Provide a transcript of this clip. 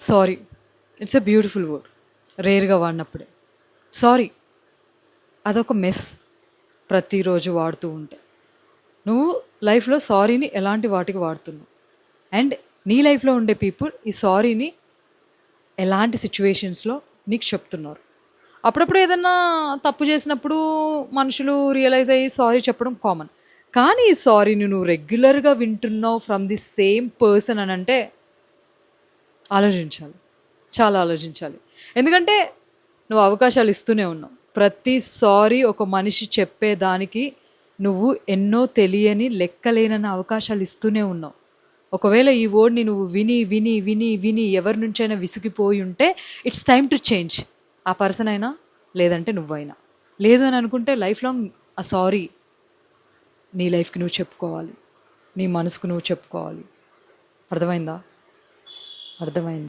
Sorry it's a beautiful word. రేర్గా వాడినప్పుడే sorry అదొక mess. ప్రతిరోజు వాడుతూ ఉంటే నువ్వు లైఫ్లో సారీని ఎలాంటి వాటికి వాడుతున్నావు, అండ్ నీ లైఫ్లో ఉండే పీపుల్ ఈ సారీని ఎలాంటి సిచ్యువేషన్స్లో నీకు చెప్తున్నారు. అప్పుడప్పుడు ఏదన్నా తప్పు చేసినప్పుడు మనుషులు రియలైజ్ అయ్యి సారీ చెప్పడం కామన్. కానీ ఈ సారీని నువ్వు రెగ్యులర్గా వింటున్నావు ఫ్రమ్ ది సేమ్ పర్సన్ అని అంటే ఆలోచించాలి, చాలా ఆలోచించాలి. ఎందుకంటే నువ్వు అవకాశాలు ఇస్తూనే ఉన్నావు. ప్రతి సారీ ఒక మనిషి చెప్పేదానికి నువ్వు ఎన్నో తెలియని లెక్కలేనన్న అవకాశాలు ఇస్తూనే ఉన్నావు. ఒకవేళ ఈ వర్డ్ని నువ్వు విని విని విని విని ఎవరి నుంచైనా విసిగిపోయి ఉంటే ఇట్స్ టైమ్ టు చేంజ్. ఆ పర్సన్ అయినా లేదంటే నువ్వైనా. లేదు అని అనుకుంటే లైఫ్ లాంగ్ ఆ సారీ నీ లైఫ్కి నువ్వు చెప్పుకోవాలి, నీ మనసుకు నువ్వు చెప్పుకోవాలి. అర్థమైందా? అర్థమైంది.